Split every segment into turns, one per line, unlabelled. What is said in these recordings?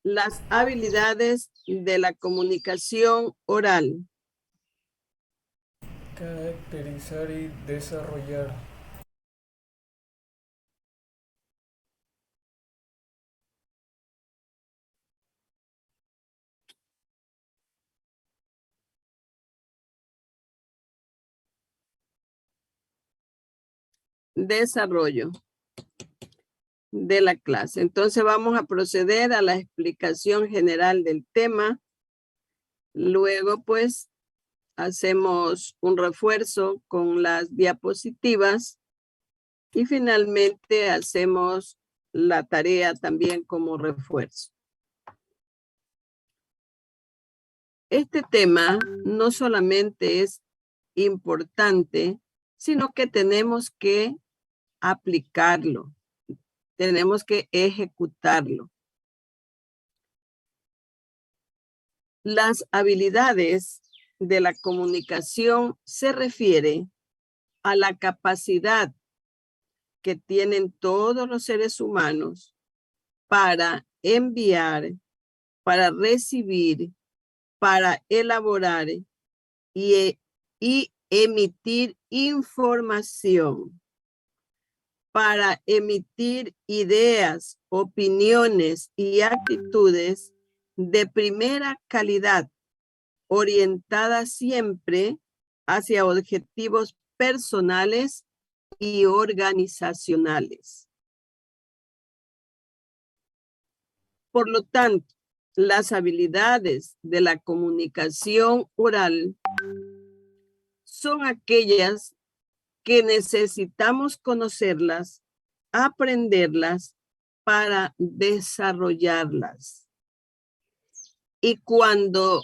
Las habilidades de la comunicación oral.
Caracterizar y desarrollar.
Desarrollo de la clase. Entonces vamos a proceder a la explicación general del tema. Luego, pues, hacemos un refuerzo con las diapositivas y finalmente hacemos la tarea también como refuerzo. Este tema no solamente es importante, sino que tenemos que aplicarlo, tenemos que ejecutarlo. Las habilidades de la comunicación se refiere a la capacidad que tienen todos los seres humanos para enviar, para recibir, para elaborar y emitir información, para emitir ideas, opiniones y actitudes de primera calidad, orientadas siempre hacia objetivos personales y organizacionales. Por lo tanto, las habilidades de la comunicación oral son aquellas que necesitamos conocerlas, aprenderlas para desarrollarlas. Y cuando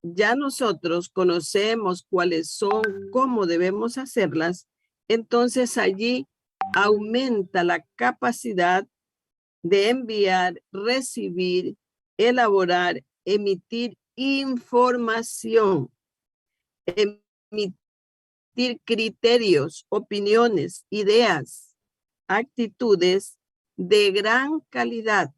ya nosotros conocemos cuáles son, cómo debemos hacerlas, entonces allí aumenta la capacidad de enviar, recibir, elaborar, emitir información, emitir criterios, opiniones, ideas, actitudes de gran calidad,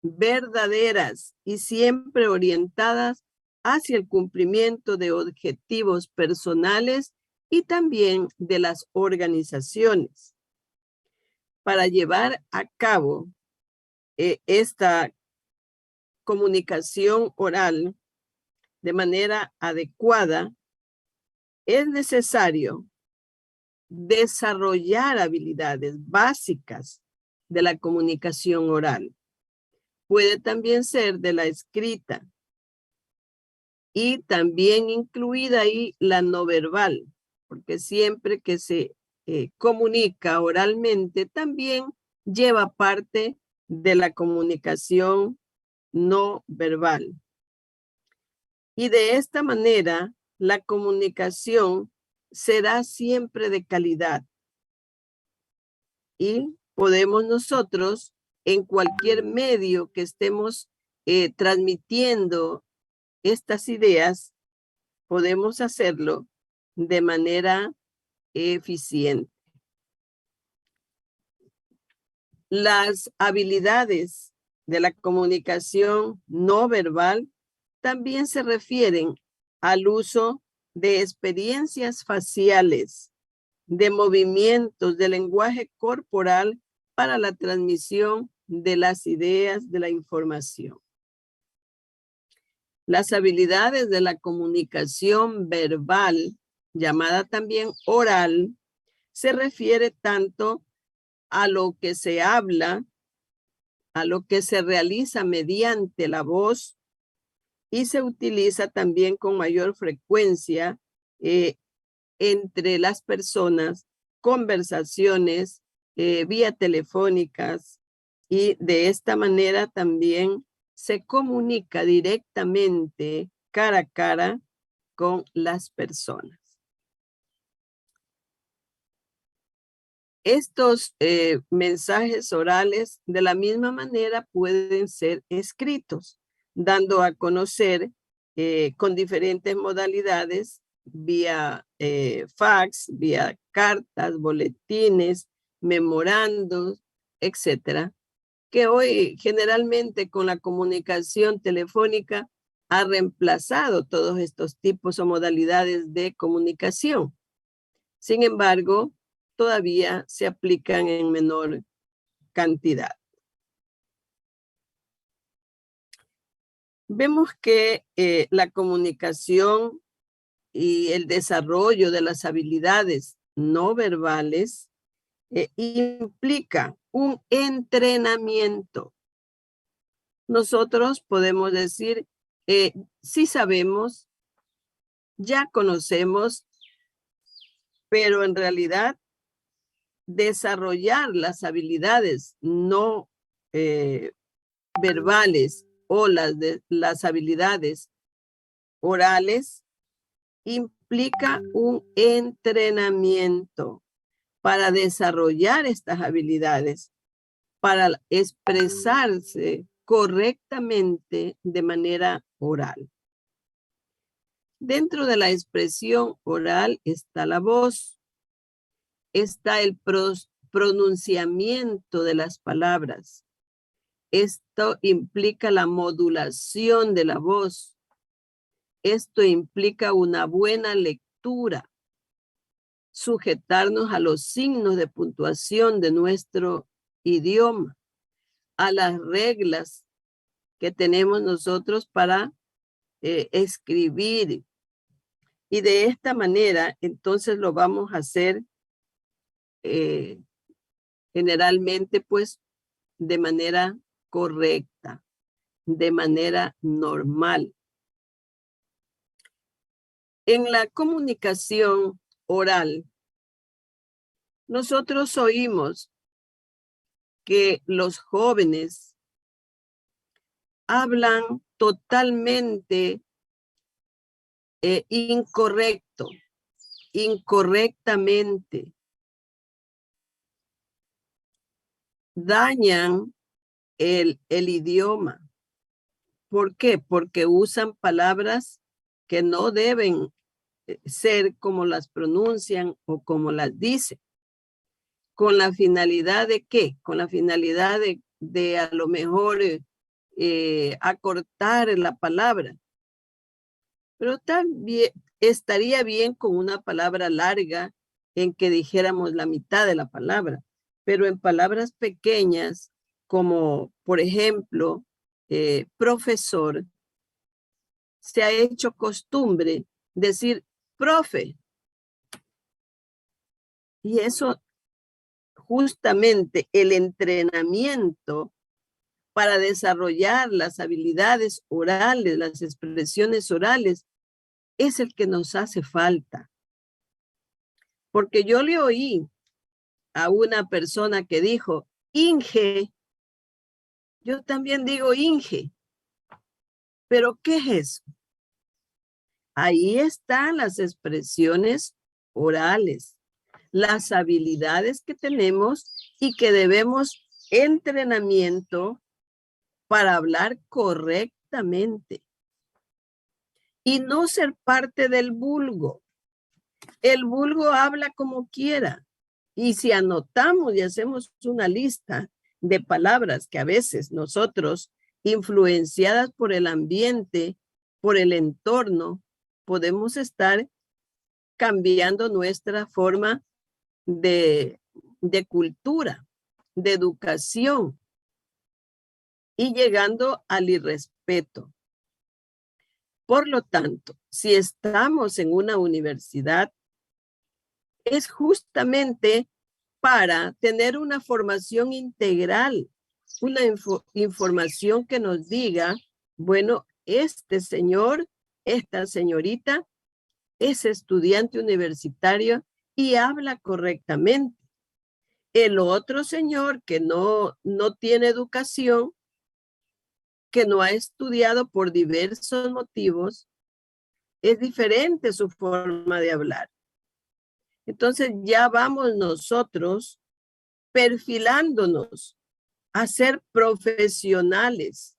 verdaderas y siempre orientadas hacia el cumplimiento de objetivos personales y también de las organizaciones. Para llevar a cabo esta comunicación oral de manera adecuada, es necesario desarrollar habilidades básicas de la comunicación oral. Puede también ser de la escrita y también incluida ahí la no verbal, porque siempre que se comunica oralmente también lleva parte de la comunicación no verbal. Y de esta manera, la comunicación será siempre de calidad. Y podemos nosotros, en cualquier medio que estemos transmitiendo estas ideas, podemos hacerlo de manera eficiente. Las habilidades de la comunicación no verbal también se refieren al uso de experiencias faciales, de movimientos, de lenguaje corporal para la transmisión de las ideas, de la información. Las habilidades de la comunicación verbal, llamada también oral, se refiere tanto a lo que se habla, a lo que se realiza mediante la voz y se utiliza también con mayor frecuencia entre las personas, conversaciones vía telefónicas, y de esta manera también se comunica directamente cara a cara con las personas. Estos mensajes orales de la misma manera pueden ser escritos, dando a conocer con diferentes modalidades, vía fax, vía cartas, boletines, memorandos, etcétera. que hoy generalmente con la comunicación telefónica ha reemplazado todos estos tipos o modalidades de comunicación. Sin embargo, todavía se aplican en menor cantidad. Vemos que la comunicación y el desarrollo de las habilidades no verbales implica un entrenamiento. Nosotros podemos decir, sí sabemos, ya conocemos, pero en realidad desarrollar las habilidades no verbales o las habilidades orales implica un entrenamiento para desarrollar estas habilidades, para expresarse correctamente de manera oral. Dentro de la expresión oral está la voz, está el pronunciamiento de las palabras. Esto implica la modulación de la voz. Esto implica una buena lectura, sujetarnos a los signos de puntuación de nuestro idioma, a las reglas que tenemos nosotros para escribir. Y de esta manera, entonces lo vamos a hacer generalmente, pues, de manera correcta, de manera normal. En la comunicación oral, nosotros oímos que los jóvenes hablan totalmente incorrectamente. Dañan el idioma. ¿Por qué? Porque usan palabras que no deben ser como las pronuncian o como las dicen. ¿Con la finalidad de qué? Con la finalidad de a lo mejor acortar la palabra. Pero también estaría bien con una palabra larga en que dijéramos la mitad de la palabra. Pero en palabras pequeñas, como por ejemplo, profesor, se ha hecho costumbre decir profe. Y eso justamente el entrenamiento para desarrollar las habilidades orales, las expresiones orales, es el que nos hace falta. Porque yo le oí a una persona que dijo, Inge, yo también digo Inge, pero ¿qué es eso? Ahí están las expresiones orales, las habilidades que tenemos y que debemos entrenamiento para hablar correctamente y no ser parte del vulgo. El vulgo habla como quiera. Y si anotamos y hacemos una lista de palabras que a veces nosotros, influenciadas por el ambiente, por el entorno, podemos estar cambiando nuestra forma de cultura, de educación y llegando al irrespeto. Por lo tanto, si estamos en una universidad, es justamente para tener una formación integral, una información que nos diga, bueno, este señor, esta señorita es estudiante universitario y habla correctamente. El otro señor que no tiene educación, que no ha estudiado por diversos motivos, es diferente su forma de hablar. Entonces ya vamos nosotros perfilándonos a ser profesionales.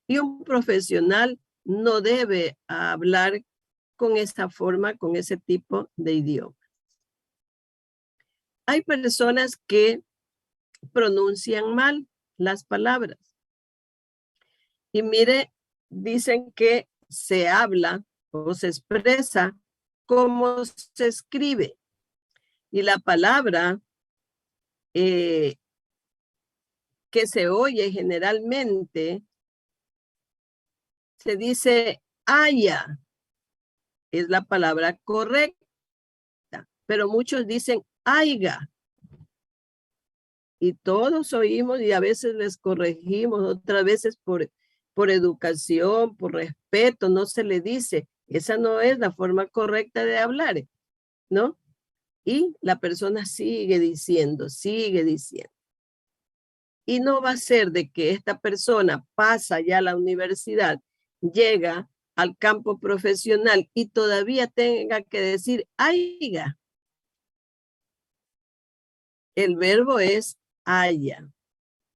Y un profesional no debe hablar con esta forma, con ese tipo de idioma. Hay personas que pronuncian mal las palabras. Y mire, dicen que se habla o se expresa como se escribe. Y la palabra que se oye generalmente se dice haya. Es la palabra correcta. Pero muchos dicen haiga. Y todos oímos y a veces les corregimos, otras veces por educación, por respeto, no se le dice. Esa no es la forma correcta de hablar, ¿no? Y la persona sigue diciendo, sigue diciendo. Y no va a ser de que esta persona pasa ya a la universidad, llega al campo profesional y todavía tenga que decir haiga. El verbo es haya,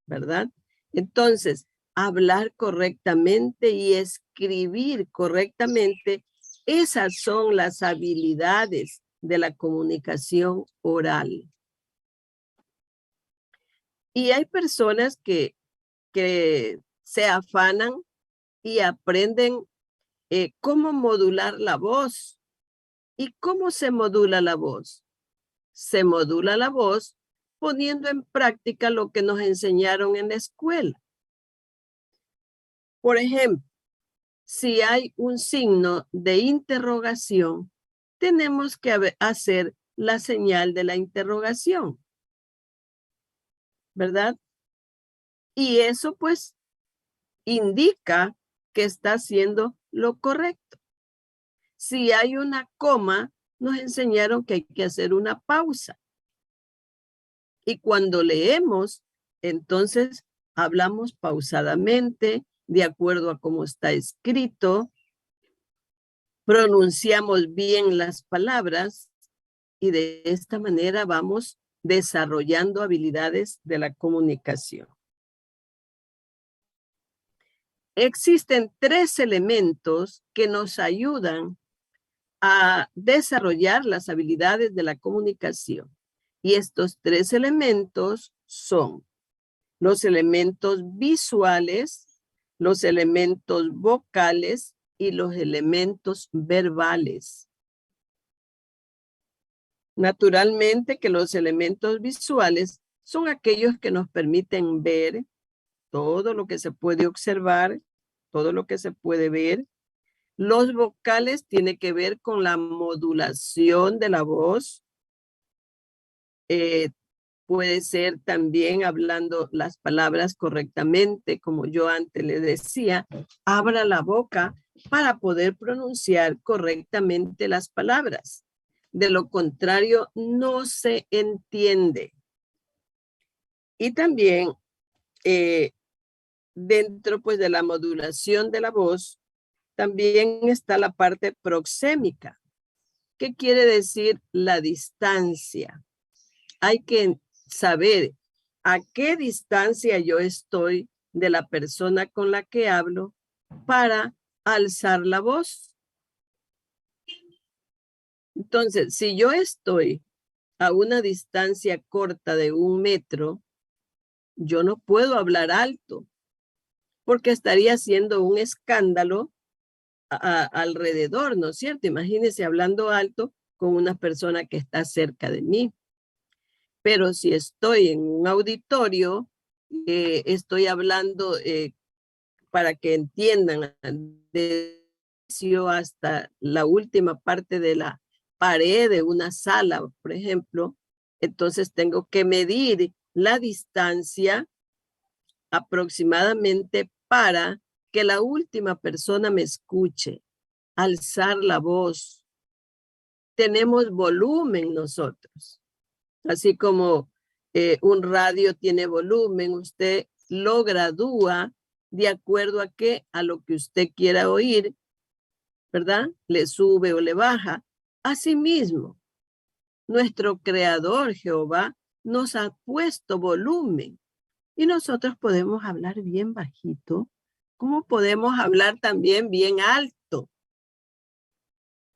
¿verdad? Entonces, hablar correctamente y escribir correctamente, esas son las habilidades de la comunicación oral. Y hay personas que se afanan y aprenden cómo modular la voz. ¿Y cómo se modula la voz? Se modula la voz poniendo en práctica lo que nos enseñaron en la escuela. Por ejemplo, si hay un signo de interrogación, tenemos que hacer la señal de la interrogación, ¿verdad? Y eso pues indica que está haciendo lo correcto. Si hay una coma, nos enseñaron que hay que hacer una pausa. Y cuando leemos, entonces hablamos pausadamente, de acuerdo a cómo está escrito, pronunciamos bien las palabras y de esta manera vamos desarrollando habilidades de la comunicación. Existen 3 elementos que nos ayudan a desarrollar las habilidades de la comunicación. Y estos 3 elementos son los elementos visuales, los elementos vocales y los elementos verbales. Naturalmente que los elementos visuales son aquellos que nos permiten ver todo lo que se puede observar, todo lo que se puede ver. Los vocales tienen que ver con la modulación de la voz. Puede ser también hablando las palabras correctamente, como yo antes le decía, abra la boca para poder pronunciar correctamente las palabras. De lo contrario, no se entiende. Y también dentro pues de la modulación de la voz, también está la parte proxémica. ¿Qué quiere decir la distancia? Hay que saber a qué distancia yo estoy de la persona con la que hablo para alzar la voz. Entonces, si yo estoy a una distancia corta de 1 metro, yo no puedo hablar alto porque estaría haciendo un escándalo alrededor, ¿no es cierto? Imagínense hablando alto con una persona que está cerca de mí. Pero si estoy en un auditorio, estoy hablando para que entiendan hasta la última parte de la pared de una sala, por ejemplo, entonces tengo que medir la distancia aproximadamente para que la última persona me escuche, alzar la voz. Tenemos volumen nosotros. Así como un radio tiene volumen, usted lo gradúa de acuerdo a lo que usted quiera oír, ¿verdad? Le sube o le baja. Asimismo, nuestro creador Jehová nos ha puesto volumen y nosotros podemos hablar bien bajito, como podemos hablar también bien alto,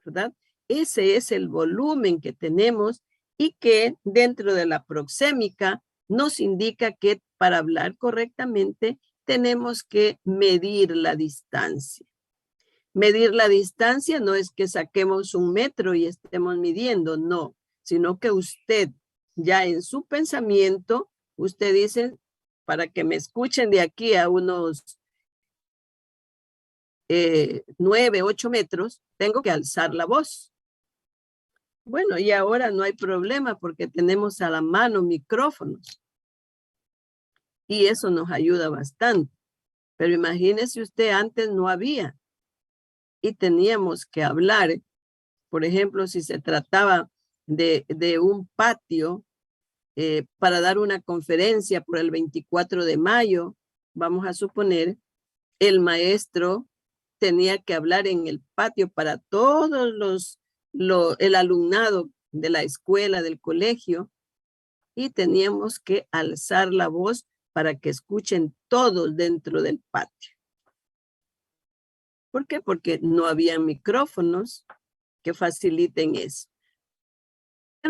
¿verdad? Ese es el volumen que tenemos y que dentro de la proxémica nos indica qué para hablar correctamente, tenemos que medir la distancia. Medir la distancia no es que saquemos 1 metro y estemos midiendo, no, sino que usted ya en su pensamiento, usted dice, para que me escuchen de aquí a unos 9, 8 metros, tengo que alzar la voz. Bueno, y ahora no hay problema porque tenemos a la mano micrófonos. Y eso nos ayuda bastante. Pero imagínese usted, antes no había. Y teníamos que hablar. Por ejemplo, si se trataba de un patio para dar una conferencia por el 24 de mayo, vamos a suponer, el maestro tenía que hablar en el patio para todos el alumnado de la escuela, del colegio, y teníamos que alzar la voz para que escuchen todos dentro del patio. ¿Por qué? Porque no había micrófonos que faciliten eso.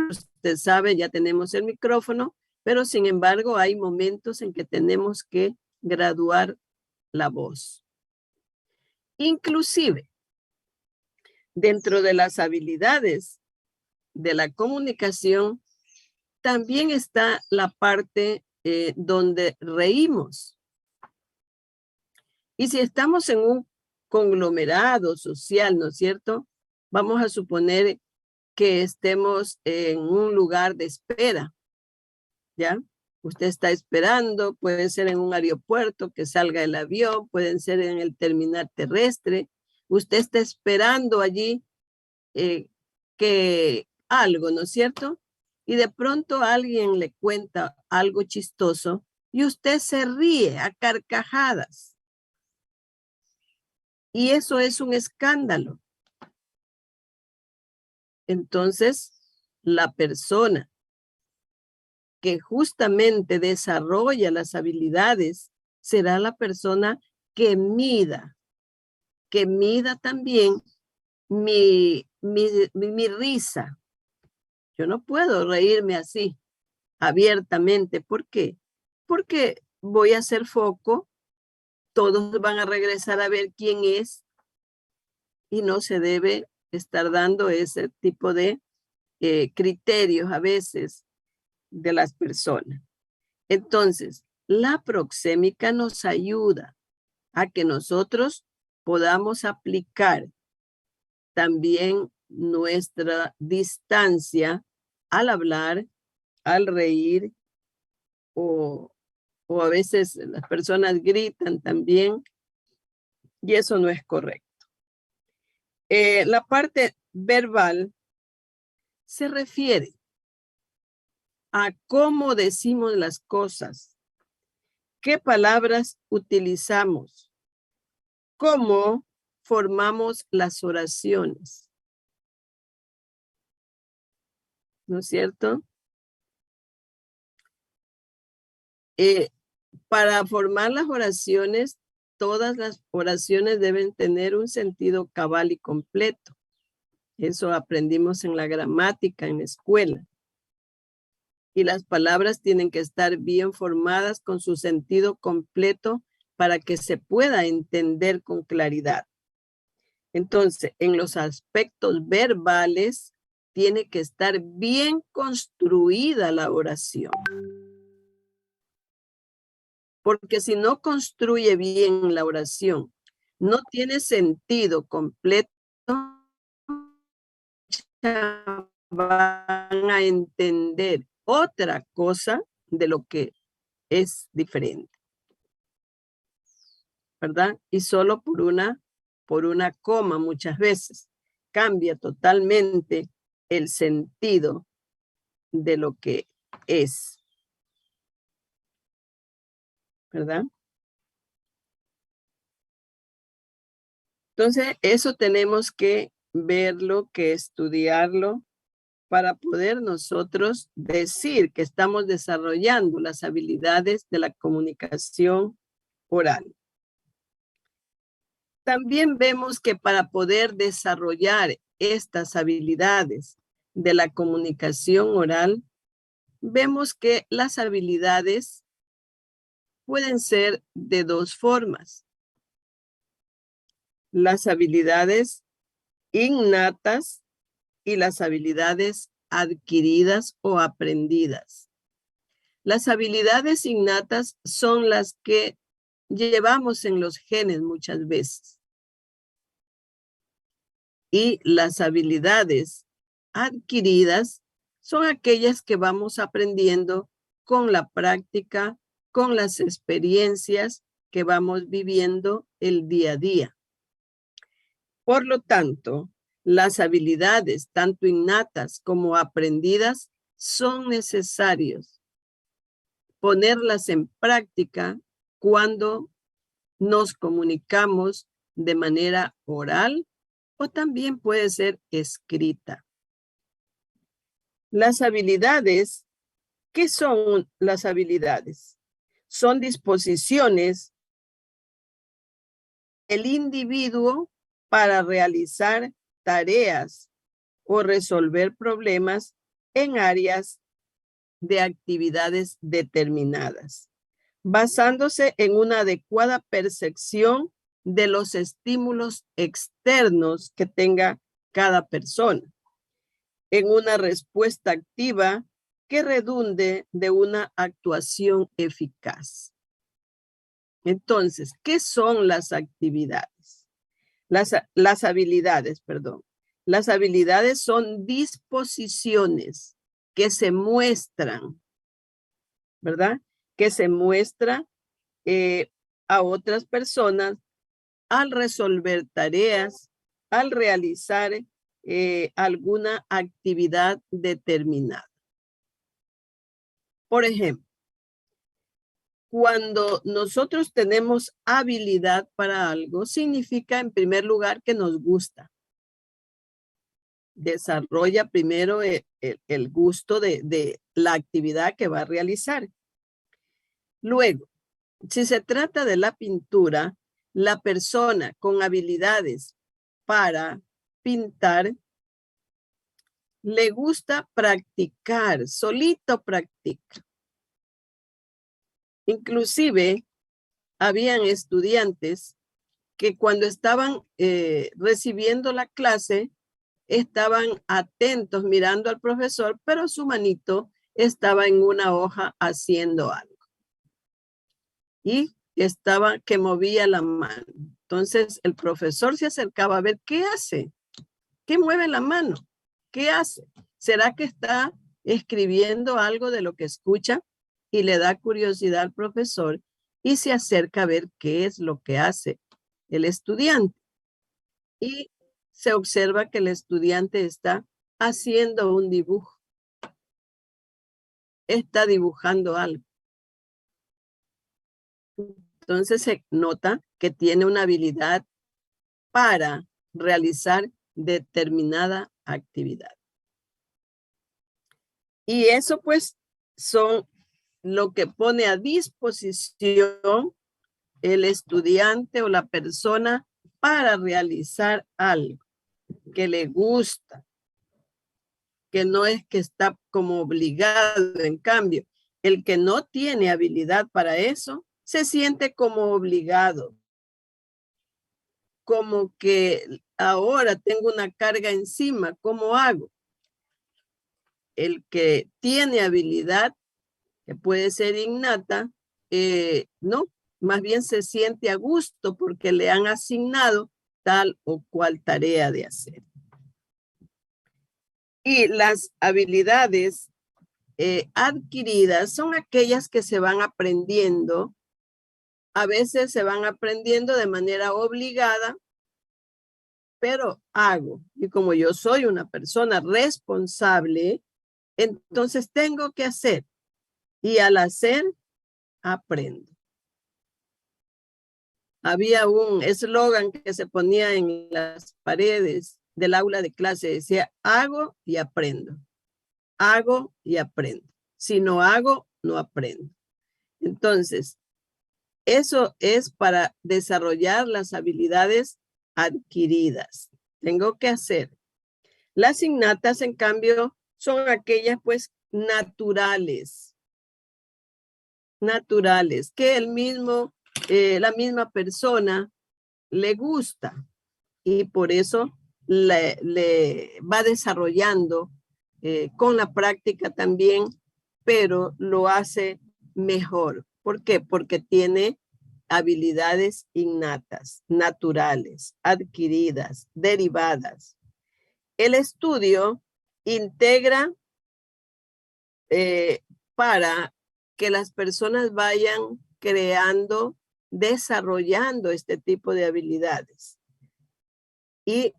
Usted sabe, ya tenemos el micrófono, pero sin embargo hay momentos en que tenemos que graduar la voz. Inclusive, dentro de las habilidades de la comunicación, también está la parte donde reímos. Y si estamos en un conglomerado social, ¿no es cierto? Vamos a suponer que estemos en un lugar de espera, ¿ya? Usted está esperando, puede ser en un aeropuerto que salga el avión, pueden ser en el terminal terrestre. Usted está esperando allí que algo, ¿no es cierto? Y de pronto alguien le cuenta algo chistoso y usted se ríe a carcajadas. Y eso es un escándalo. Entonces, la persona que justamente desarrolla las habilidades será la persona que mida también mi risa. Yo no puedo reírme así abiertamente. ¿Por qué? Porque voy a hacer foco, todos van a regresar a ver quién es y no se debe estar dando ese tipo de criterios a veces de las personas. Entonces, la proxémica nos ayuda a que nosotros podamos aplicar también nuestra distancia al hablar, al reír, o a veces las personas gritan también, y eso no es correcto. La parte verbal se refiere a cómo decimos las cosas, qué palabras utilizamos, cómo formamos las oraciones. ¿No es cierto? Para formar las oraciones, todas las oraciones deben tener un sentido cabal y completo. Eso aprendimos en la gramática, en la escuela. Y las palabras tienen que estar bien formadas con su sentido completo para que se pueda entender con claridad. Entonces, en los aspectos verbales, tiene que estar bien construida la oración. Porque si no construye bien la oración, no tiene sentido completo, van a entender otra cosa de lo que es diferente, ¿verdad? Y solo por una coma muchas veces cambia totalmente el sentido de lo que es, ¿verdad? Entonces, eso tenemos que verlo, que estudiarlo, para poder nosotros decir que estamos desarrollando las habilidades de la comunicación oral. También vemos que para poder desarrollar estas habilidades de la comunicación oral, vemos que las habilidades pueden ser de dos formas. Las habilidades innatas y las habilidades adquiridas o aprendidas. Las habilidades innatas son las que llevamos en los genes muchas veces. Y las habilidades adquiridas son aquellas que vamos aprendiendo con la práctica, con las experiencias que vamos viviendo el día a día. Por lo tanto, las habilidades, tanto innatas como aprendidas, son necesarios ponerlas en práctica cuando nos comunicamos de manera oral o también puede ser escrita. Las habilidades, ¿qué son las habilidades? Son disposiciones del individuo para realizar tareas o resolver problemas en áreas de actividades determinadas, basándose en una adecuada percepción de los estímulos externos que tenga cada persona, en una respuesta activa que redunde de una actuación eficaz. Entonces, ¿qué son las actividades? Las habilidades, perdón. Las habilidades son disposiciones que se muestran, ¿verdad? Que se muestra a otras personas al resolver tareas, al realizar alguna actividad determinada. Por ejemplo, cuando nosotros tenemos habilidad para algo, significa en primer lugar que nos gusta. Desarrolla primero el gusto de la actividad que va a realizar. Luego, si se trata de la pintura, la persona con habilidades para pintar le gusta practicar, solito practica. Inclusive, habían estudiantes que cuando estaban recibiendo la clase, estaban atentos mirando al profesor, pero su manito estaba en una hoja haciendo algo. Y estaba que movía la mano. Entonces el profesor se acercaba a ver qué hace, qué mueve la mano, qué hace. ¿Será que está escribiendo algo de lo que escucha? Y le da curiosidad al profesor y se acerca a ver qué es lo que hace el estudiante. Y se observa que el estudiante está haciendo un dibujo. Está dibujando algo. Entonces se nota que tiene una habilidad para realizar determinada actividad. Y eso pues son lo que pone a disposición el estudiante o la persona para realizar algo que le gusta, que no es que está como obligado. En cambio, el que no tiene habilidad para eso, se siente como obligado, como que ahora tengo una carga encima, ¿cómo hago? El que tiene habilidad, que puede ser innata, no, más bien se siente a gusto porque le han asignado tal o cual tarea de hacer. Y las habilidades adquiridas son aquellas que se van aprendiendo. A veces se van aprendiendo de manera obligada, pero hago. Y como yo soy una persona responsable, entonces tengo que hacer. Y al hacer, aprendo. Había un eslogan que se ponía en las paredes del aula de clase. Decía, hago y aprendo. Hago y aprendo. Si no hago, no aprendo. Entonces, eso es para desarrollar las habilidades adquiridas. Tengo que hacer. Las innatas, en cambio, son aquellas pues naturales. naturales que la misma persona le gusta y por eso le va desarrollando con la práctica también, pero lo hace mejor. ¿Por qué? Porque tiene habilidades innatas, naturales, adquiridas, derivadas. El estudio integra para que las personas vayan creando, desarrollando este tipo de habilidades. Y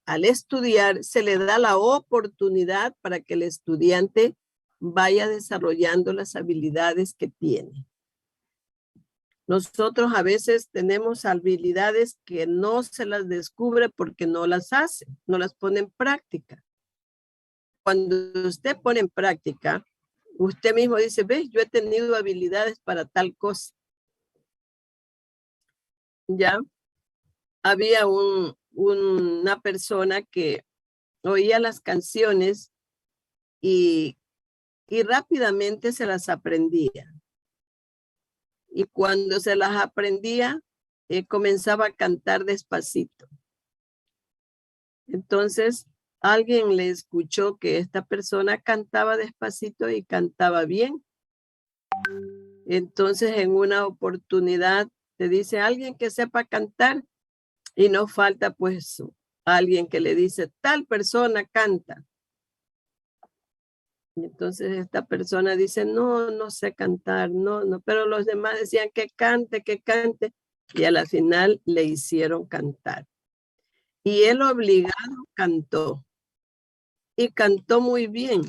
al estudiar se le da la oportunidad para que el estudiante vaya desarrollando las habilidades que tiene. Nosotros a veces tenemos habilidades que no se las descubre porque no las hace, no las pone en práctica. Cuando usted pone en práctica, usted mismo dice, ves, yo he tenido habilidades para tal cosa. Ya había una persona que oía las canciones y rápidamente se las aprendía. Y cuando se las aprendía, comenzaba a cantar despacito. Entonces, alguien le escuchó que esta persona cantaba despacito y cantaba bien. Entonces, en una oportunidad, te dice alguien que sepa cantar y no falta pues alguien que le dice, tal persona canta. Y entonces esta persona dice, no, no sé cantar, no, pero los demás decían que cante, y a la final le hicieron cantar. Y él obligado cantó, y cantó muy bien,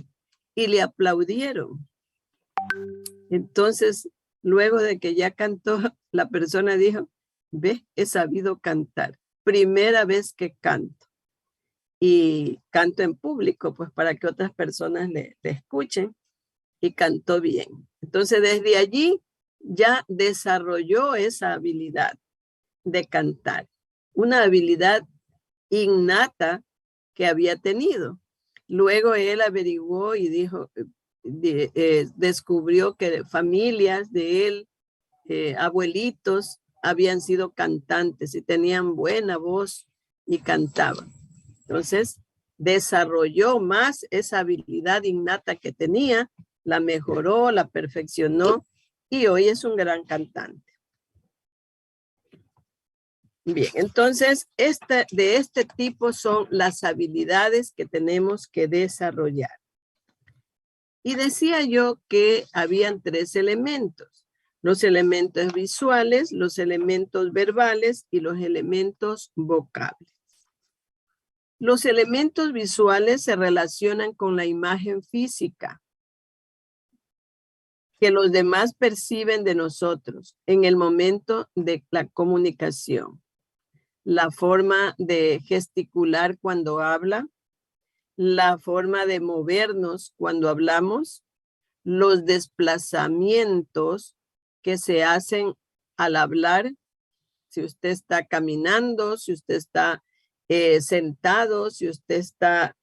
y le aplaudieron. Entonces, luego de que ya cantó, la persona dijo, ve, he sabido cantar, primera vez que canto. Y canto en público, pues para que otras personas le escuchen, y cantó bien. Entonces, desde allí ya desarrolló esa habilidad de cantar, una habilidad innata que había tenido. Luego él averiguó y dijo, descubrió que familias de él, abuelitos, habían sido cantantes y tenían buena voz y cantaban. Entonces, desarrolló más esa habilidad innata que tenía, la mejoró, la perfeccionó y hoy es un gran cantante. Bien, entonces, de este tipo son las habilidades que tenemos que desarrollar. Y decía yo que habían 3 elementos: los elementos visuales, los elementos verbales y los elementos vocales. Los elementos visuales se relacionan con la imagen física que los demás perciben de nosotros en el momento de la comunicación. La forma de gesticular cuando habla, la forma de movernos cuando hablamos, los desplazamientos que se hacen al hablar, si usted está caminando, si usted está sentado, si usted está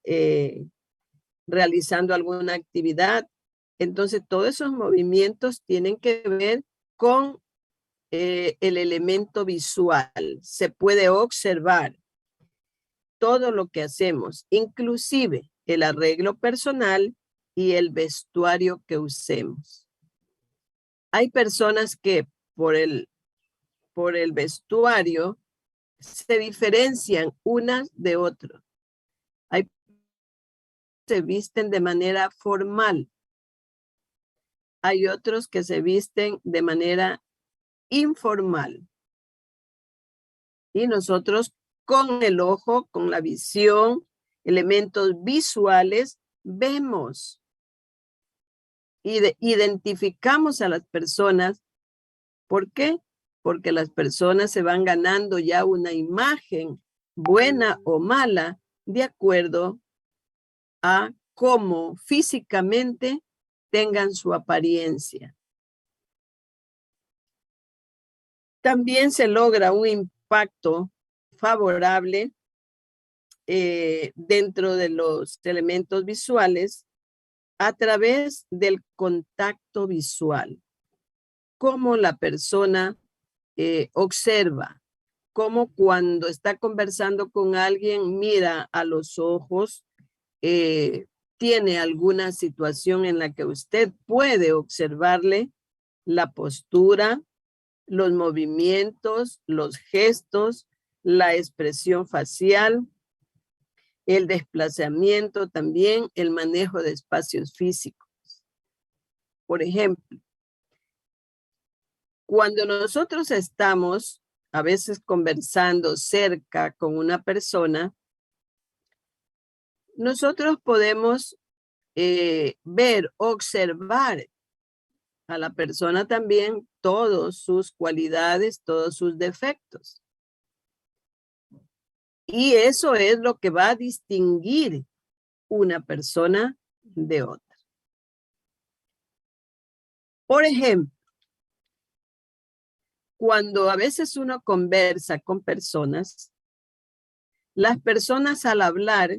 realizando alguna actividad. Entonces, todos esos movimientos tienen que ver con el elemento visual. Se puede observar todo lo que hacemos, inclusive el arreglo personal y el vestuario que usemos. Hay personas que por el vestuario se diferencian unas de otras. Hay se visten de manera formal. Hay otros que se visten de manera informal. Y nosotros con el ojo, con la visión, elementos visuales, vemos y identificamos a las personas. ¿Por qué? Porque las personas se van ganando ya una imagen, buena o mala, de acuerdo a cómo físicamente tengan su apariencia. También se logra un impacto favorable dentro de los elementos visuales a través del contacto visual. cómo la persona observa, cómo cuando está conversando con alguien mira a los ojos, tiene alguna situación en la que usted puede observarle la postura, los movimientos, los gestos, la expresión facial, el desplazamiento también, el manejo de espacios físicos. Por ejemplo, cuando nosotros estamos a veces conversando cerca con una persona, nosotros podemos ver, observar a la persona también todas sus cualidades, todos sus defectos. Y eso es lo que va a distinguir una persona de otra. Por ejemplo, cuando a veces uno conversa con personas, las personas al hablar,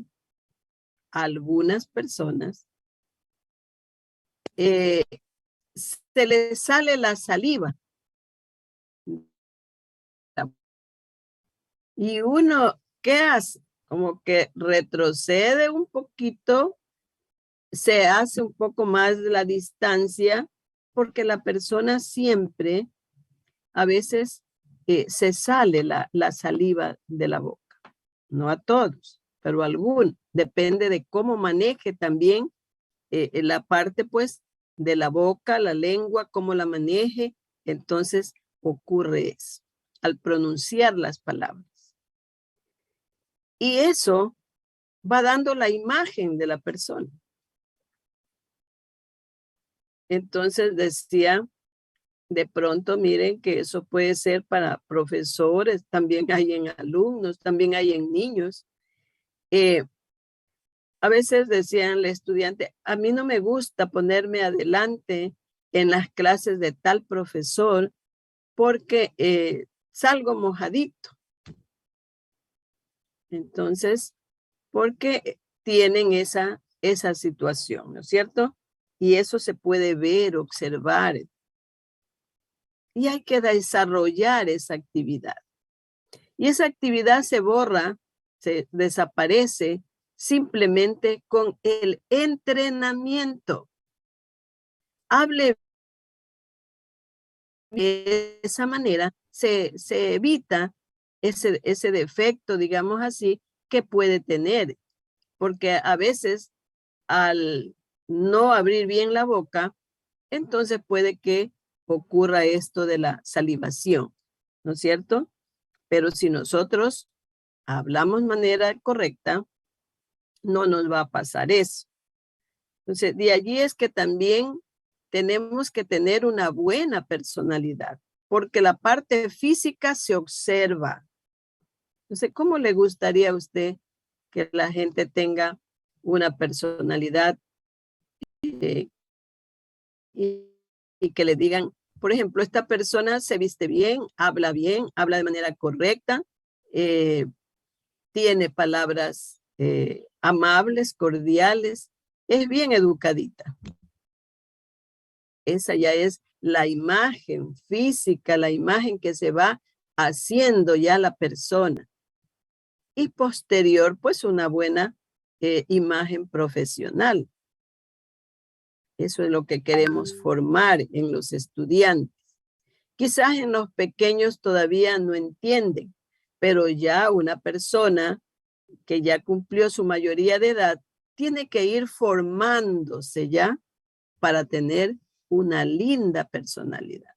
algunas personas, se les sale la saliva. Y uno, ¿qué hace? Como que retrocede un poquito, se hace un poco más la distancia, porque la persona siempre, a veces, se sale la saliva de la boca. No a todos, pero a algunos. Depende de cómo maneje también la parte, pues, de la boca, la lengua, cómo la maneje. Entonces ocurre eso, al pronunciar las palabras. Y eso va dando la imagen de la persona. Entonces decía, de pronto miren que eso puede ser para profesores, también hay en alumnos, también hay en niños. A veces decían el estudiante, a mí no me gusta ponerme adelante en las clases de tal profesor porque salgo mojadito. Entonces, porque tienen esa situación, ¿no es cierto? Y eso se puede ver, observar. Y hay que desarrollar esa actividad. Y esa actividad se borra, se desaparece simplemente con el entrenamiento. Hable de esa manera, se evita ese defecto, digamos así, que puede tener. Porque a veces al no abrir bien la boca, entonces puede que ocurra esto de la salivación, ¿no es cierto? Pero si nosotros hablamos de manera correcta, no nos va a pasar eso. Entonces, de allí es que también tenemos que tener una buena personalidad, porque la parte física se observa. Entonces, ¿cómo le gustaría a usted que la gente tenga una personalidad y que le digan, por ejemplo, esta persona se viste bien, habla de manera correcta, tiene palabras amables, cordiales, es bien educadita? Esa ya es la imagen física, la imagen que se va haciendo ya la persona. Y posterior, pues una buena imagen profesional. Eso es lo que queremos formar en los estudiantes. Quizás en los pequeños todavía no entienden, pero ya una persona que ya cumplió su mayoría de edad tiene que ir formándose ya para tener una linda personalidad.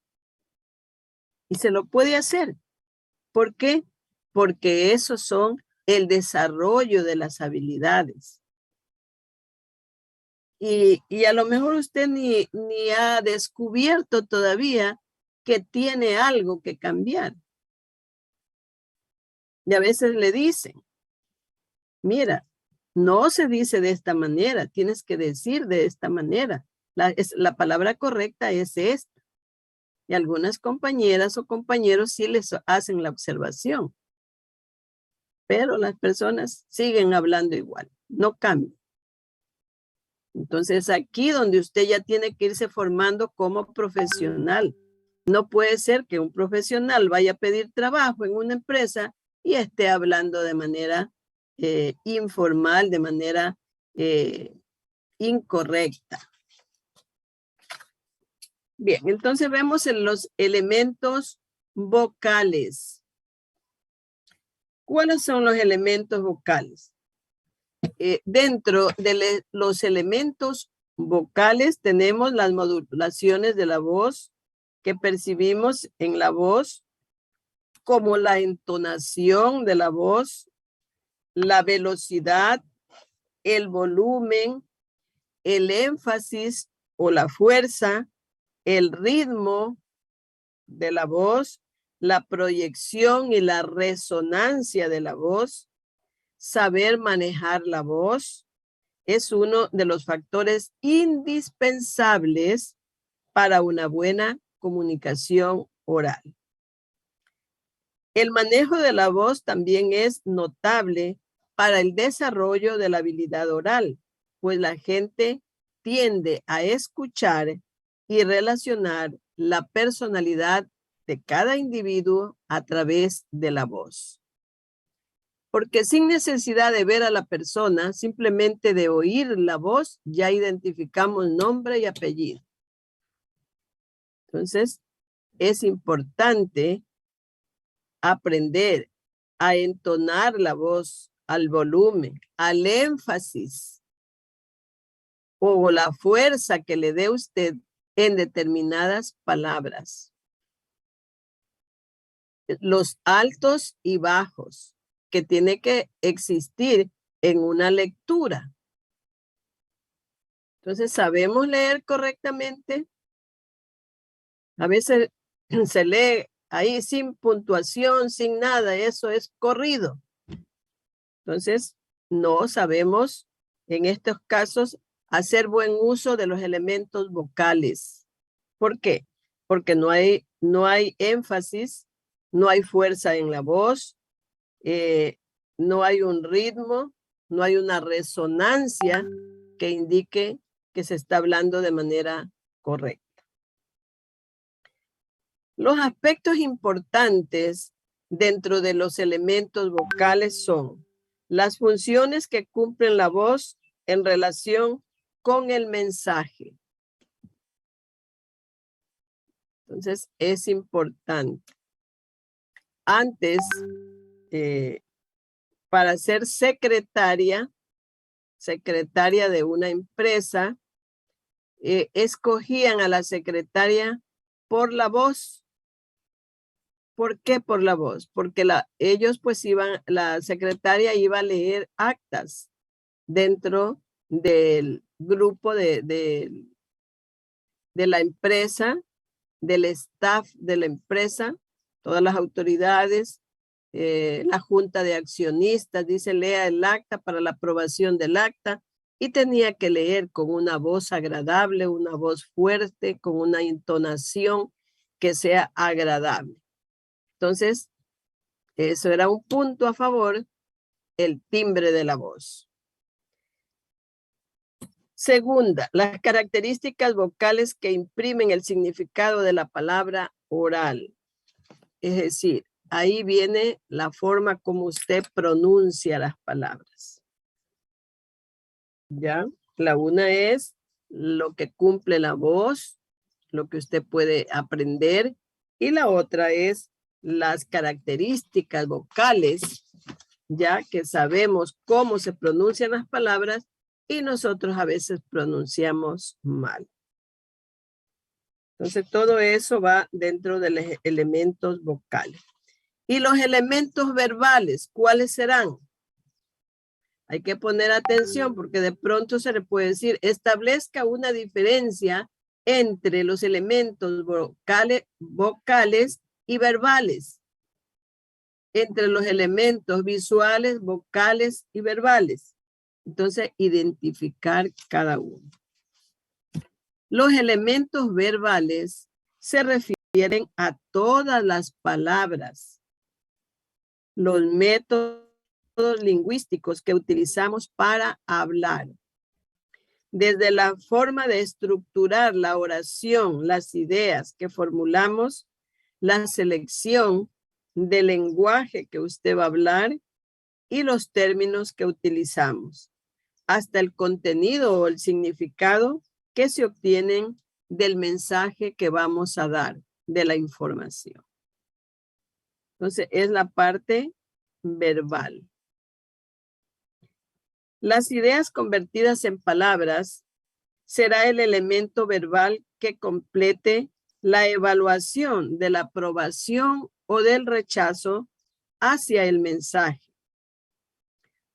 Y se lo puede hacer. ¿Por qué? Porque esos son el desarrollo de las habilidades. Y a lo mejor usted ni ha descubierto todavía que tiene algo que cambiar. Y a veces le dicen, mira, no se dice de esta manera, tienes que decir de esta manera. La palabra correcta es esta. Y algunas compañeras o compañeros sí les hacen la observación. Pero las personas siguen hablando igual, no cambian. Entonces aquí donde usted ya tiene que irse formando como profesional, No puede ser que un profesional vaya a pedir trabajo en una empresa y esté hablando de manera informal, de manera incorrecta. Bien, entonces vemos en los elementos vocales. ¿Cuáles son los elementos vocales? Dentro de los elementos vocales tenemos las modulaciones de la voz que percibimos en la voz, como la entonación de la voz, la velocidad, el volumen, el énfasis o la fuerza, el ritmo de la voz, la proyección y la resonancia de la voz. Saber manejar la voz es uno de los factores indispensables para una buena comunicación oral. El manejo de la voz también es notable para el desarrollo de la habilidad oral, pues la gente tiende a escuchar y relacionar la personalidad de cada individuo a través de la voz. Porque sin necesidad de ver a la persona, simplemente de oír la voz, ya identificamos nombre y apellido. Entonces, es importante aprender a entonar la voz, al volumen, al énfasis o la fuerza que le dé usted en determinadas palabras. Los altos y bajos que tiene que existir en una lectura. Entonces, ¿sabemos leer correctamente? A veces se lee ahí sin puntuación, sin nada, eso es corrido. Entonces, no sabemos en estos casos hacer buen uso de los elementos vocales. ¿Por qué? Porque no hay énfasis, no hay fuerza en la voz, no hay un ritmo, no hay una resonancia que indique que se está hablando de manera correcta. Los aspectos importantes dentro de los elementos vocales son las funciones que cumplen la voz en relación con el mensaje. Entonces, es importante. Antes, para ser secretaria de una empresa, escogían a la secretaria por la voz. ¿Por qué por la voz? Porque ellos pues la secretaria iba a leer actas dentro del grupo de la empresa, del staff de la empresa, todas las autoridades, la junta de accionistas, dice lea el acta para la aprobación del acta, y tenía que leer con una voz agradable, una voz fuerte, con una entonación que sea agradable. Entonces, eso era un punto a favor, el timbre de la voz. Segunda, las características vocales que imprimen el significado de la palabra oral. Es decir, ahí viene la forma como usted pronuncia las palabras. ¿Ya? La una es lo que cumple la voz, lo que usted puede aprender, y la otra es las características vocales, ya que sabemos cómo se pronuncian las palabras y nosotros a veces pronunciamos mal. Entonces, todo eso va dentro de los elementos vocales. Y los elementos verbales, ¿cuáles serán? Hay que poner atención porque de pronto se le puede decir, establezca una diferencia entre los elementos vocales y verbales. Entre los elementos visuales, vocales y verbales. Entonces, identificar cada uno. Los elementos verbales se refieren a todas las palabras, los métodos lingüísticos que utilizamos para hablar. Desde la forma de estructurar la oración, las ideas que formulamos, la selección del lenguaje que usted va a hablar y los términos que utilizamos, hasta el contenido o el significado que se obtienen del mensaje que vamos a dar, de la información. Entonces, es la parte verbal. Las ideas convertidas en palabras será el elemento verbal que complete la evaluación de la aprobación o del rechazo hacia el mensaje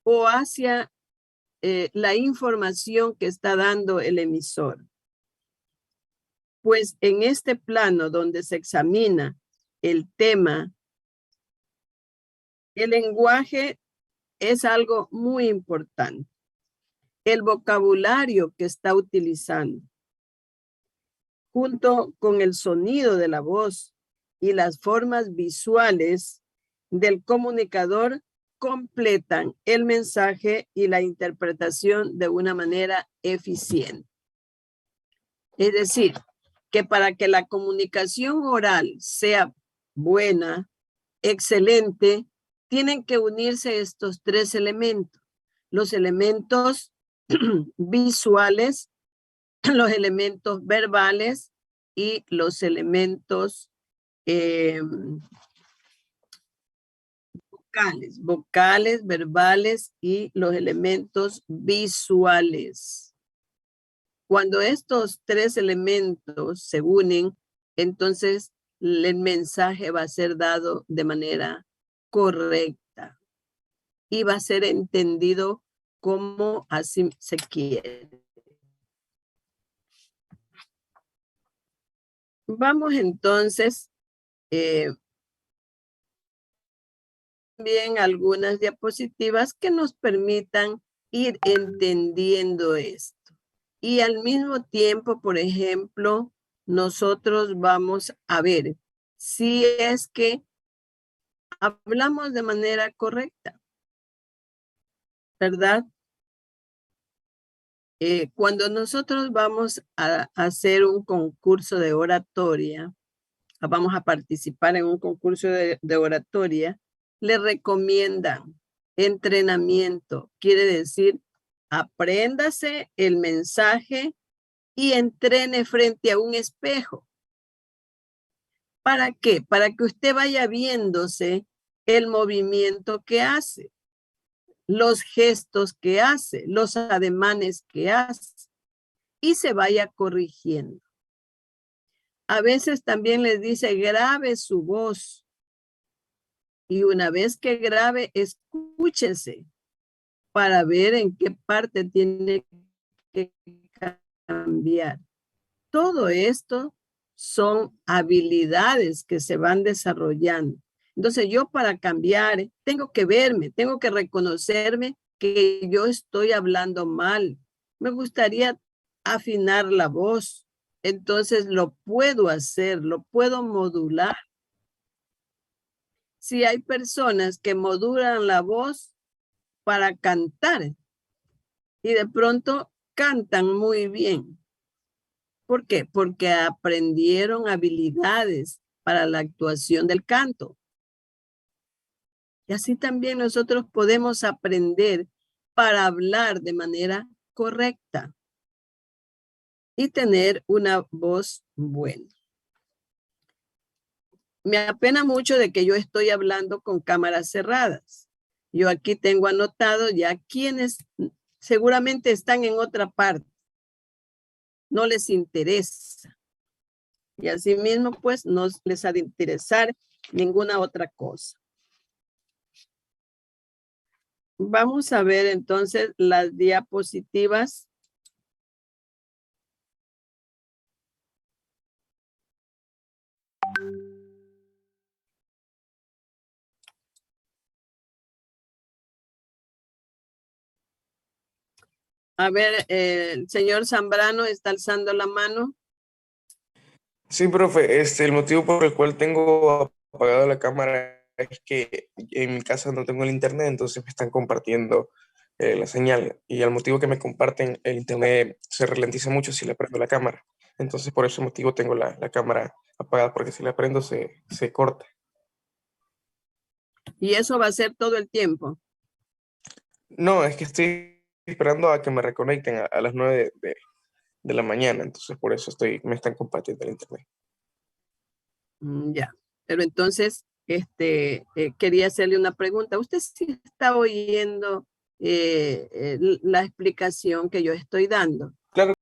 o hacia la información que está dando el emisor. Pues en este plano donde se examina el tema, el lenguaje es algo muy importante. El vocabulario que está utilizando, junto con el sonido de la voz y las formas visuales del comunicador, completan el mensaje y la interpretación de una manera eficiente. Es decir, que para que la comunicación oral sea buena, excelente, tienen que unirse estos tres elementos. Los elementos visuales, los elementos verbales y los elementos vocales, verbales y los elementos visuales. Cuando estos tres elementos se unen, entonces el mensaje va a ser dado de manera correcta y va a ser entendido como así se quiere. Vamos entonces también algunas diapositivas que nos permitan ir entendiendo esto. Y al mismo tiempo, por ejemplo, nosotros vamos a ver si es que hablamos de manera correcta, ¿verdad? Cuando nosotros vamos a hacer un concurso de oratoria, vamos a participar en un concurso de oratoria, le recomiendan entrenamiento. Quiere decir, apréndase el mensaje y entrene frente a un espejo. ¿Para qué? Para que usted vaya viéndose el movimiento que hace, los gestos que hace, los ademanes que hace y se vaya corrigiendo. A veces también les dice, grabe su voz. Y una vez que grabe, escúchese para ver en qué parte tiene que cambiar. Todo esto son habilidades que se van desarrollando. Entonces yo para cambiar tengo que verme, tengo que reconocerme que yo estoy hablando mal. Me gustaría afinar la voz. Entonces lo puedo hacer, lo puedo modular. Si hay personas que modulan la voz para cantar y de pronto cantan muy bien. ¿Por qué? Porque aprendieron habilidades para la actuación del canto. Y así también nosotros podemos aprender para hablar de manera correcta y tener una voz buena. Me apena mucho de que yo estoy hablando con cámaras cerradas. Yo aquí tengo anotado ya quienes seguramente están en otra parte. No les interesa. Y asimismo, pues, no les ha de interesar ninguna otra cosa. Vamos a ver entonces las diapositivas. A ver, el señor Zambrano está alzando la mano.
Sí, profe, el motivo por el cual tengo apagada la cámara es que en mi casa no tengo el internet, entonces me están compartiendo la señal. Y al motivo que me comparten, el internet se ralentiza mucho si le prendo la cámara. Entonces, por ese motivo tengo la cámara apagada, porque si la prendo se corta.
Y eso va a ser todo el tiempo.
No, es que estoy esperando a que me reconecten a las 9 de la mañana, entonces por eso me están compartiendo el internet.
Ya. Pero entonces, quería hacerle una pregunta. ¿Usted sí está oyendo la explicación que yo estoy dando?
Claro,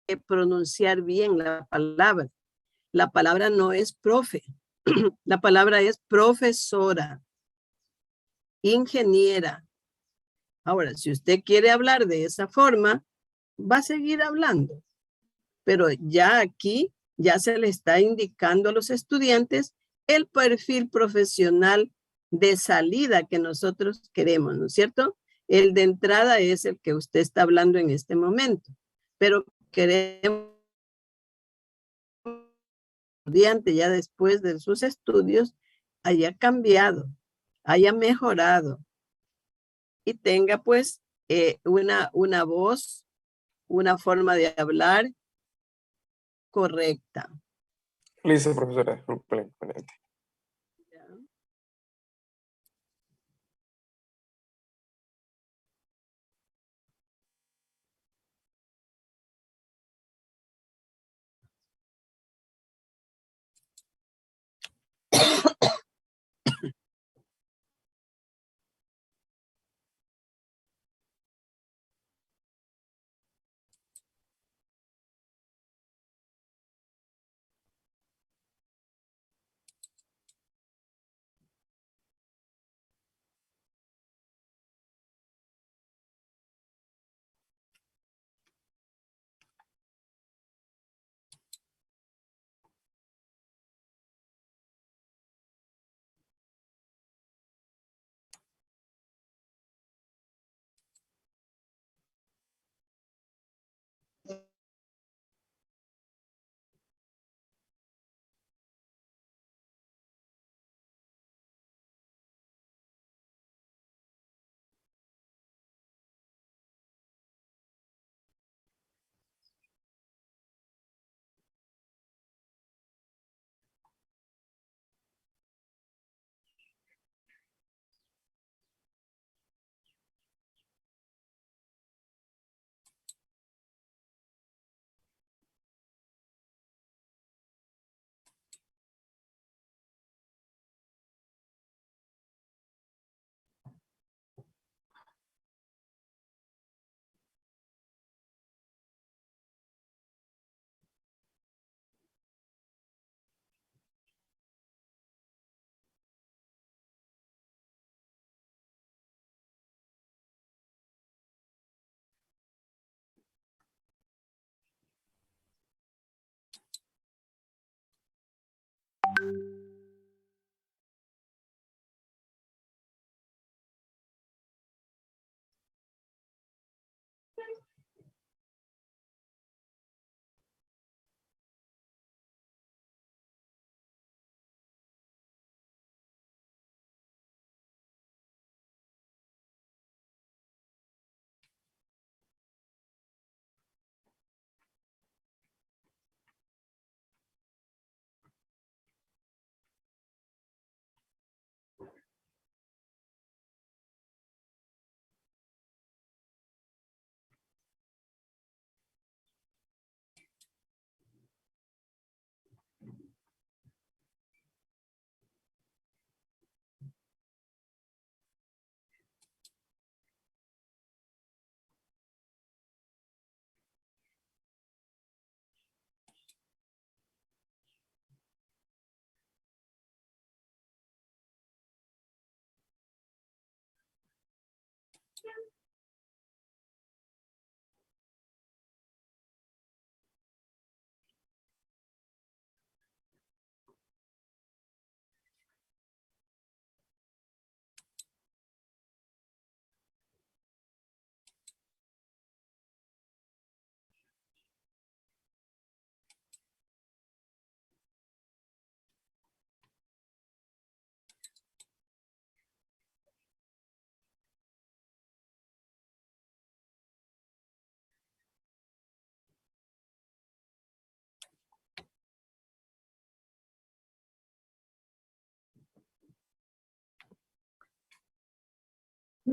Que pronunciar bien la palabra. La palabra no es profe, la palabra es profesora, ingeniera. Ahora, si usted quiere hablar de esa forma, va a seguir hablando, pero ya aquí ya se le está indicando a los estudiantes el perfil profesional de salida que nosotros queremos, ¿no es cierto? El de entrada es el que usted está hablando en este momento, pero queremos estudiante ya después de sus estudios haya cambiado, haya mejorado y tenga pues una voz, una forma de hablar correcta.
listo, profesora, disculpe el inconveniente.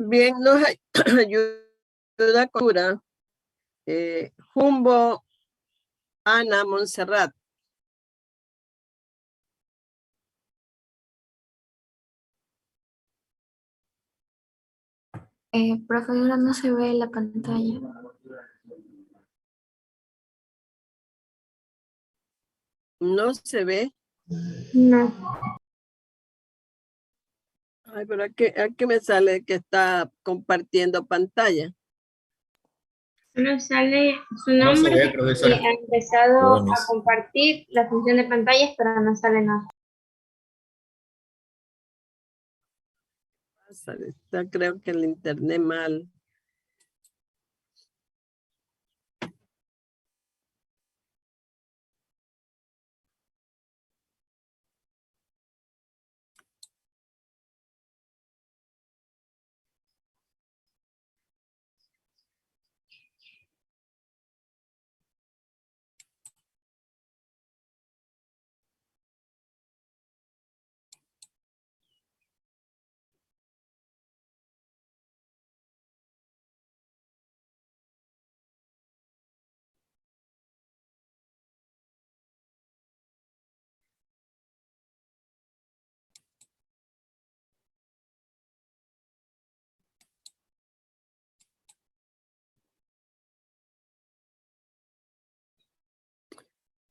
Bien, nos ayuda con Jumbo Ana Montserrat.
Profesora, no se ve la pantalla.
No se ve.
No.
Ay, pero aquí me sale que está compartiendo pantalla.
Solo sale su
No se
nombre
ve, profesora.
y ha empezado a
Perdón,
compartir la función de pantallas, pero no sale nada.
Está, creo que el internet mal.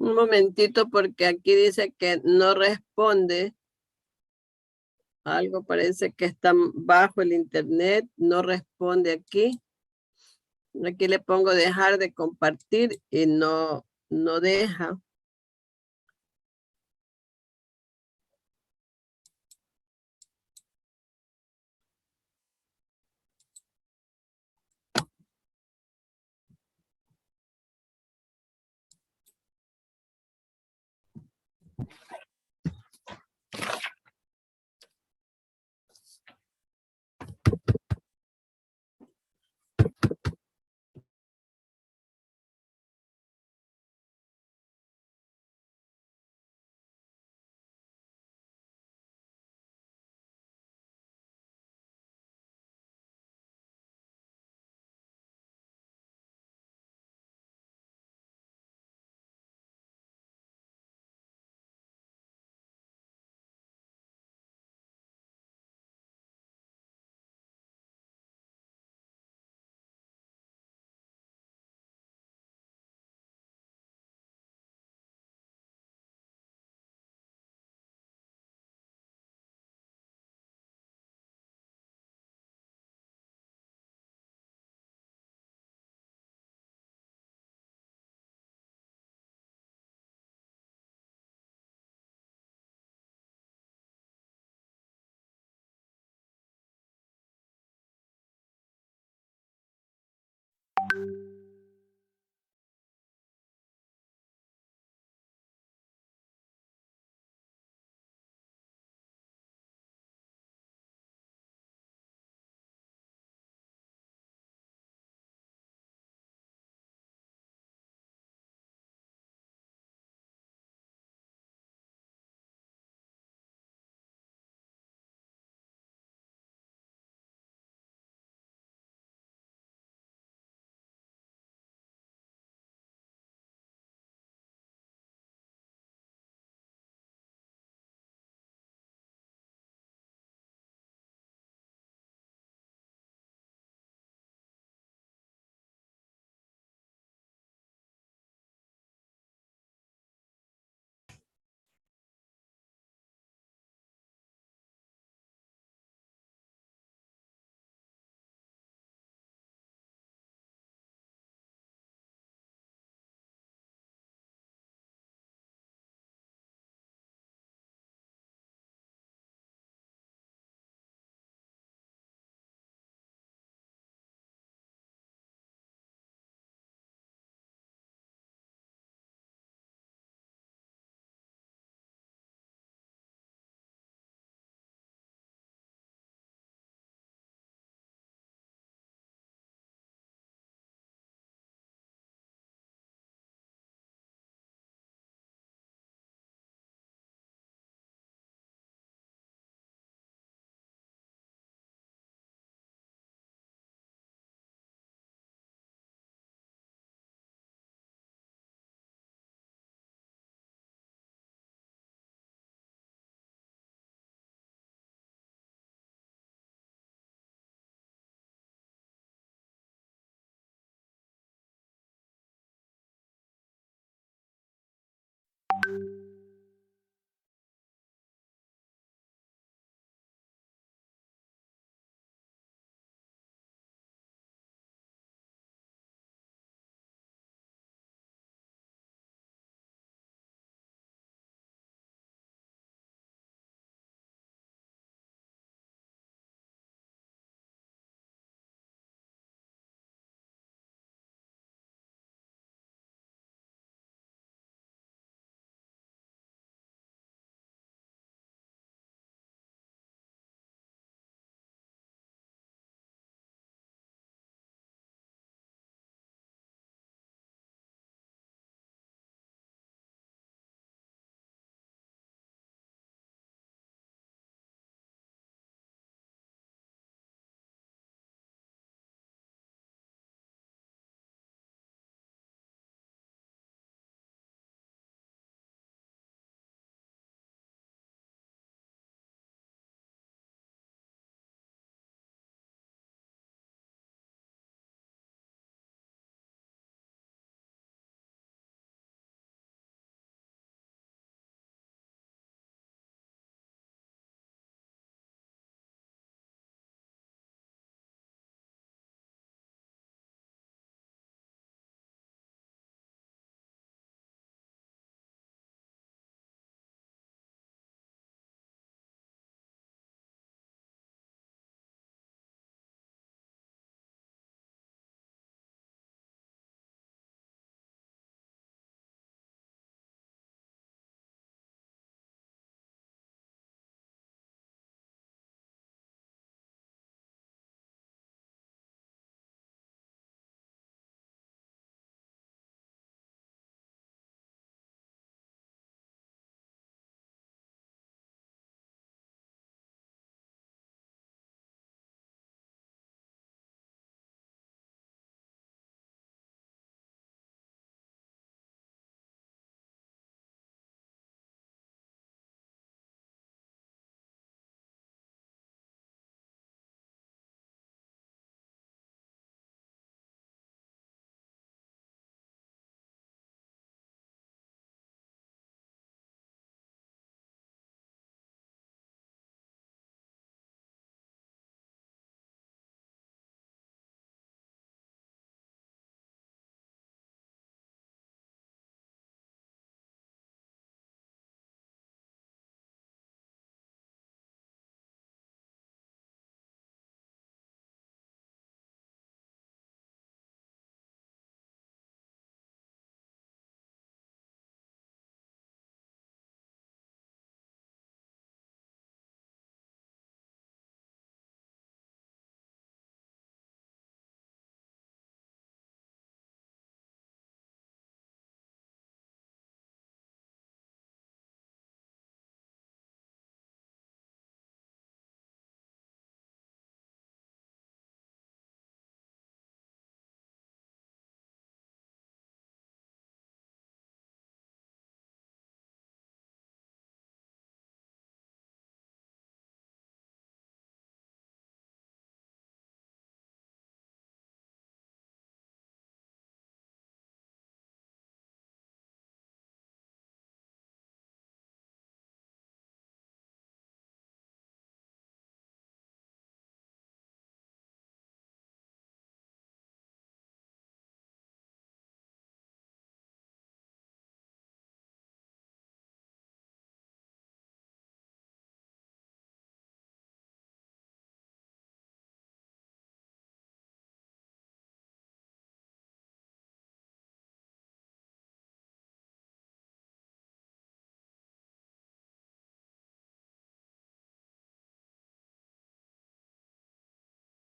Un momentito porque aquí dice que no responde. Algo parece que está bajo el internet, no responde aquí. Aquí le pongo dejar de compartir y no deja.